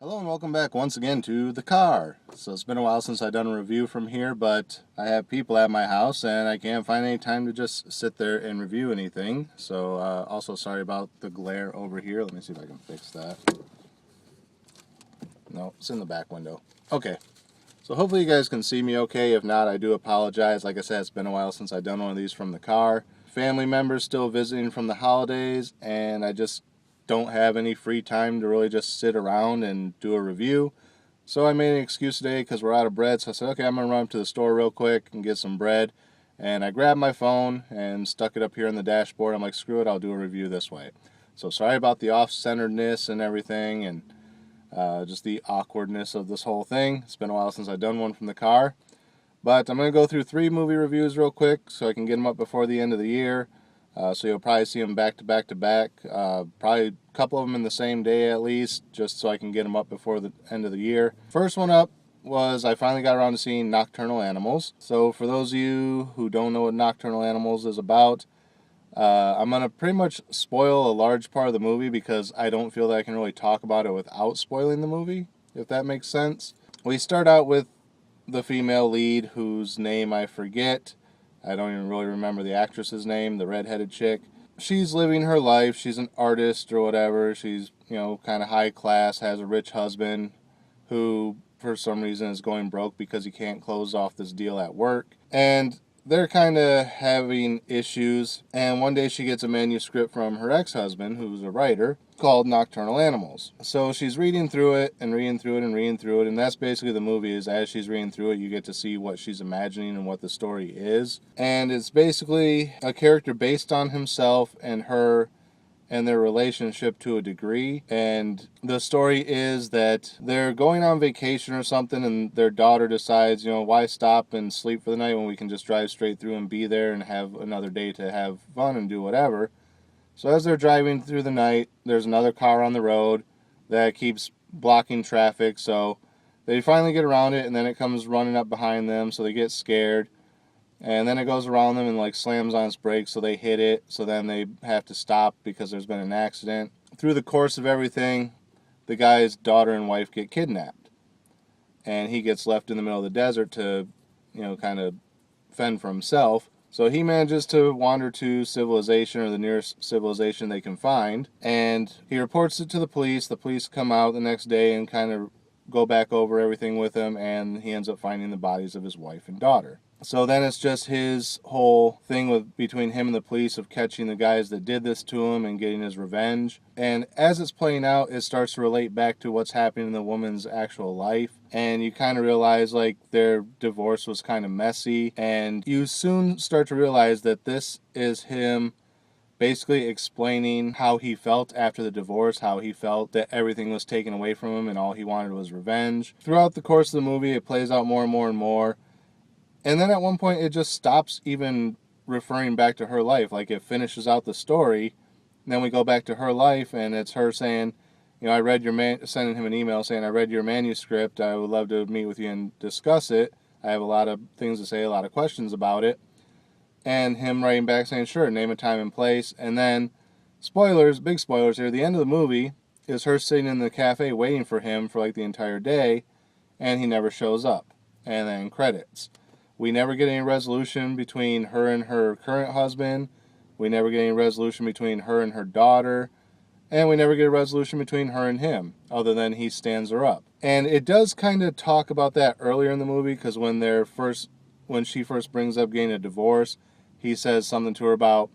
Hello and welcome back once again to the car. So it's been a while since I've done a review from here, but I have people at my house and I can't find any time to just sit there and review anything. So also sorry about the glare over here. Let me see if I can fix that. No, it's in the back window. Okay, so hopefully you guys can see me okay. If not, I do apologize. Like I said, it's been a while since I've done one of these from the car. Family members still visiting from the holidays, and I just don't have any free time to really just sit around and do a review. So I made an excuse today because we're out of bread. So I said, okay, I'm going to run up to the store real quick and get some bread. And I grabbed my phone and stuck it up here on the dashboard. I'm like, screw it, I'll do a review this way. So sorry about the off-centeredness and everything, and just the awkwardness of this whole thing. It's been a while since I've done one from the car. But I'm going to go through 3 movie reviews real quick so I can get them up before the end of the year. So you'll probably see them back to back to back. Probably a couple of them in the same day at least, just so I can get them up before the end of the year. First one up was I finally got around to seeing Nocturnal Animals. So for those of you who don't know what Nocturnal Animals is about, I'm going to pretty much spoil a large part of the movie because I don't feel that I can really talk about it without spoiling the movie, if that makes sense. We start out with the female lead, whose name I forget. I don't even really remember the actress's name, the redheaded chick. She's living her life. She's an artist or whatever. She's, kind of high class, has a rich husband who, for some reason, is going broke because he can't close off this deal at work. And they're kind of having issues, and one day she gets a manuscript from her ex-husband, who's a writer, called Nocturnal Animals. So she's reading through it, and reading through it, and reading through it, and that's basically the movie. Is as she's reading through it, you get to see what she's imagining and what the story is. And it's basically a character based on himself and her and their relationship to a degree. And the story is that they're going on vacation or something, and their daughter decides, why stop and sleep for the night when we can just drive straight through and be there and have another day to have fun and do whatever. So as they're driving through the night, there's another car on the road that keeps blocking traffic. So they finally get around it, and then it comes running up behind them, so they get scared. And then it goes around them and slams on its brakes, so they hit it. So then they have to stop because there's been an accident. Through the course of everything, the guy's daughter and wife get kidnapped. And he gets left in the middle of the desert to, kind of fend for himself. So he manages to wander to civilization, or the nearest civilization they can find. And he reports it to the police. The police come out the next day and kind of go back over everything with him. And he ends up finding the bodies of his wife and daughter. So then it's just his whole thing between him and the police of catching the guys that did this to him and getting his revenge. And as it's playing out, it starts to relate back to what's happening in the woman's actual life. And you kind of realize their divorce was kind of messy. And you soon start to realize that this is him basically explaining how he felt after the divorce, how he felt that everything was taken away from him and all he wanted was revenge. Throughout the course of the movie, it plays out more and more and more. And then at one point, it just stops even referring back to her life. It finishes out the story. And then we go back to her life, and it's her saying, I read sending him an email saying, I read your manuscript. I would love to meet with you and discuss it. I have a lot of things to say, a lot of questions about it. And him writing back saying, sure, name a time and place. And then, spoilers, big spoilers here, the end of the movie is her sitting in the cafe waiting for him for the entire day, and he never shows up. And then credits. We never get any resolution between her and her current husband. We never get any resolution between her and her daughter. And we never get a resolution between her and him, other than he stands her up. And it does kind of talk about that earlier in the movie, because when she first brings up getting a divorce, he says something to her about,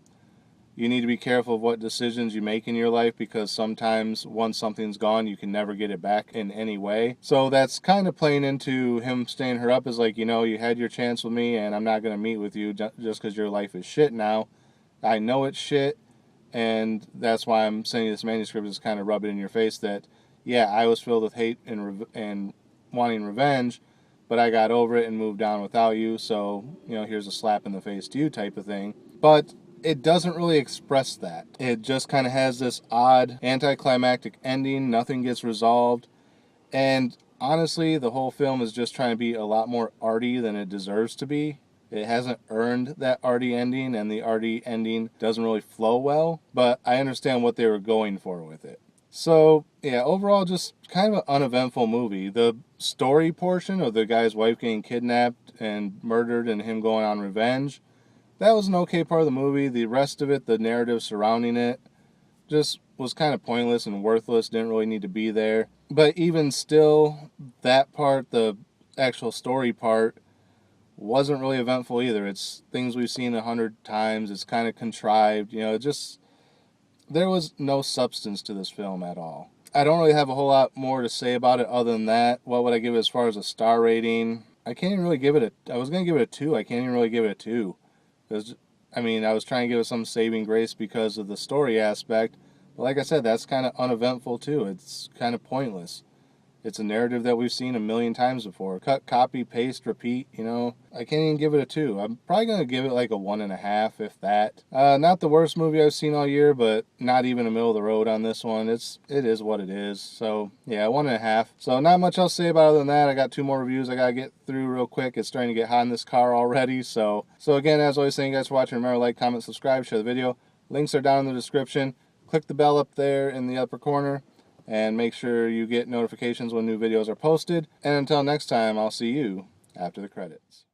you need to be careful of what decisions you make in your life, because sometimes once something's gone, you can never get it back in any way. So that's kind of playing into him staying her up as you had your chance with me, and I'm not going to meet with you just because your life is shit now. I know it's shit, and that's why I'm sending this manuscript, is kind of rub it in your face that, yeah, I was filled with hate and wanting revenge, but I got over it and moved on without you, so, here's a slap in the face to you type of thing. But it doesn't really express that. It just kind of has this odd anticlimactic ending. Nothing gets resolved. And honestly, the whole film is just trying to be a lot more arty than it deserves to be. It hasn't earned that arty ending, and the arty ending doesn't really flow well. But I understand what they were going for with it. So, yeah, overall, just kind of an uneventful movie. The story portion of the guy's wife getting kidnapped and murdered and him going on revenge, that was an okay part of the movie. The rest of it, the narrative surrounding it, just was kind of pointless and worthless, didn't really need to be there. But even still, that part, the actual story part, wasn't really eventful either. It's things we've seen 100 times. It's kind of contrived. It just, there was no substance to this film at all. I don't really have a whole lot more to say about it other than that. What would I give it as far as a star rating? I can't even really give it a, I was going to give it a 2. I can't even really give it a 2. Because, I was trying to give it some saving grace because of the story aspect. But like I said, that's kind of uneventful too. It's kind of pointless. It's a narrative that we've seen a million times before. Cut, copy, paste, repeat, I can't even give it a 2. I'm probably going to give it like a 1.5, if that. Not the worst movie I've seen all year, but not even a middle of the road on this one. It is what it is. So, yeah, 1.5. So, not much else to say about it other than that. I got 2 more reviews I got to get through real quick. It's starting to get hot in this car already. So again, as always, thank you guys for watching. Remember, like, comment, subscribe, share the video. Links are down in the description. Click the bell up there in the upper corner. And make sure you get notifications when new videos are posted. And until next time, I'll see you after the credits.